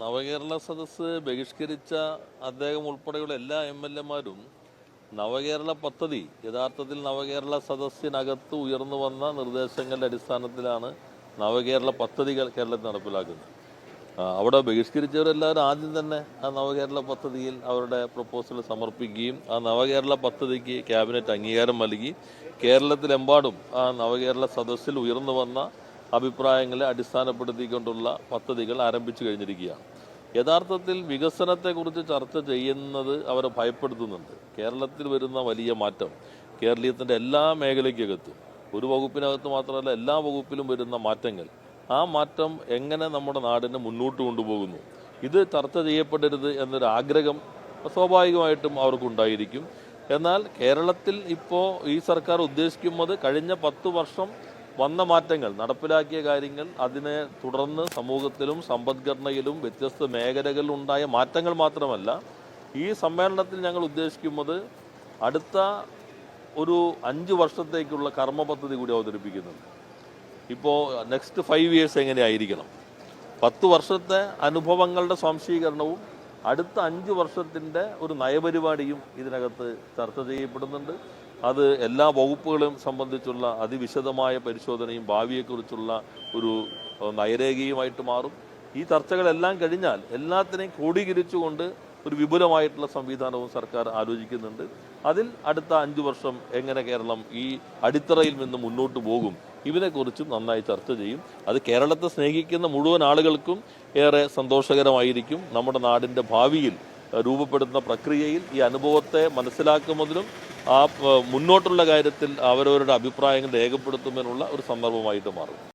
നവകേരള സദസ്സ് ബഹിഷ്കരിച്ച അദ്ദേഹം ഉൾപ്പെടെയുള്ള എല്ലാ MLA മാരും നവകേരള പദ്ധതി യഥാർത്ഥത്തിൽ നവകേരള സദസ്സിനകത്ത് ഉയർന്നു വന്ന നിർദ്ദേശങ്ങളുടെ അടിസ്ഥാനത്തിലാണ് നവകേരള പദ്ധതികൾ കേരളത്തിൽ നടപ്പിലാക്കുന്നത്. അവിടെ ബഹിഷ്കരിച്ചവരെല്ലാവരും ആദ്യം തന്നെ ആ നവകേരള പദ്ധതിയിൽ അവരുടെ പ്രപ്പോസൽ സമർപ്പിക്കുകയും ആ നവകേരള പദ്ധതിക്ക് ക്യാബിനറ്റ് അംഗീകാരം നൽകി കേരളത്തിലെമ്പാടും ആ നവകേരള സദസ്സിൽ ഉയർന്നു വന്ന അഭിപ്രായങ്ങളെ അടിസ്ഥാനപ്പെടുത്തിക്കൊണ്ടുള്ള പദ്ധതികൾ ആരംഭിച്ചു കഴിഞ്ഞിരിക്കുകയാണ്. യഥാർത്ഥത്തിൽ വികസനത്തെക്കുറിച്ച് ചർച്ച ചെയ്യുന്നത് അവരെ ഭയപ്പെടുത്തുന്നുണ്ട്. കേരളത്തിൽ വരുന്ന വലിയ മാറ്റം കേരളീയത്തിൻ്റെ എല്ലാ മേഖലയ്ക്കകത്തും, ഒരു വകുപ്പിനകത്ത് മാത്രമല്ല എല്ലാ വകുപ്പിലും വരുന്ന മാറ്റങ്ങൾ, ആ മാറ്റം എങ്ങനെ നമ്മുടെ നാടിനെ മുന്നോട്ട് കൊണ്ടുപോകുന്നു, ഇത് ചർച്ച ചെയ്യപ്പെടരുത് എന്നൊരു ആഗ്രഹം സ്വാഭാവികമായിട്ടും അവർക്കുണ്ടായിരിക്കും. എന്നാൽ കേരളത്തിൽ ഇപ്പോൾ ഈ സർക്കാർ ഉദ്ദേശിക്കുന്നത് കഴിഞ്ഞ 10 വർഷം വന്ന മാറ്റങ്ങൾ, നടപ്പിലാക്കിയ കാര്യങ്ങൾ, അതിനെ തുടർന്ന് സമൂഹത്തിലും സമ്പദ്ഘടനയിലും വ്യത്യസ്ത മേഖലകളിലുണ്ടായ മാറ്റങ്ങൾ മാത്രമല്ല, ഈ സമ്മേളനത്തിൽ ഞങ്ങൾ ഉദ്ദേശിക്കുന്നത് അടുത്ത ഒരു 5 വർഷത്തേക്കുള്ള കർമ്മ പദ്ധതി കൂടി അവതരിപ്പിക്കുന്നുണ്ട്. ഇപ്പോൾ നെക്സ്റ്റ് 5 years എങ്ങനെയായിരിക്കണം, 10 വർഷത്തെ അനുഭവങ്ങളുടെ സ്വാംശീകരണവും അടുത്ത 5 വർഷത്തിൻ്റെ ഒരു നയപരിപാടിയും ഇതിനകത്ത് ചർച്ച ചെയ്യപ്പെടുന്നുണ്ട്. അത് എല്ലാ വകുപ്പുകളും സംബന്ധിച്ചുള്ള അതിവിശദമായ പരിശോധനയും ഭാവിയെക്കുറിച്ചുള്ള ഒരു നയരേഖയുമായിട്ട് മാറും. ഈ ചർച്ചകളെല്ലാം കഴിഞ്ഞാൽ എല്ലാത്തിനെയും ക്രോഡീകരിച്ചുകൊണ്ട് ഒരു വിപുലമായിട്ടുള്ള സംവിധാനവും സർക്കാർ ആലോചിക്കുന്നുണ്ട്. അതിൽ അടുത്ത 5 വർഷം എങ്ങനെ കേരളം ഈ അടിത്തറയിൽ നിന്ന് മുന്നോട്ട് പോകും, ഇതിനെക്കുറിച്ചും നന്നായി ചർച്ച ചെയ്യും. അത് കേരളത്തെ സ്നേഹിക്കുന്ന മുഴുവൻ ആളുകൾക്കും ഏറെ സന്തോഷകരമായിരിക്കും. നമ്മുടെ നാടിൻ്റെ ഭാവിയിൽ രൂപപ്പെടുന്ന പ്രക്രിയയിൽ ഈ അനുഭവത്തെ മനസ്സിലാക്കുന്നതിലും ആ മുന്നോട്ടുള്ള കാര്യത്തിൽ അവരവരുടെ അഭിപ്രായങ്ങൾ രേഖപ്പെടുത്തുന്നതിനുള്ള ഒരു സന്ദർഭമായിട്ട് മാറും.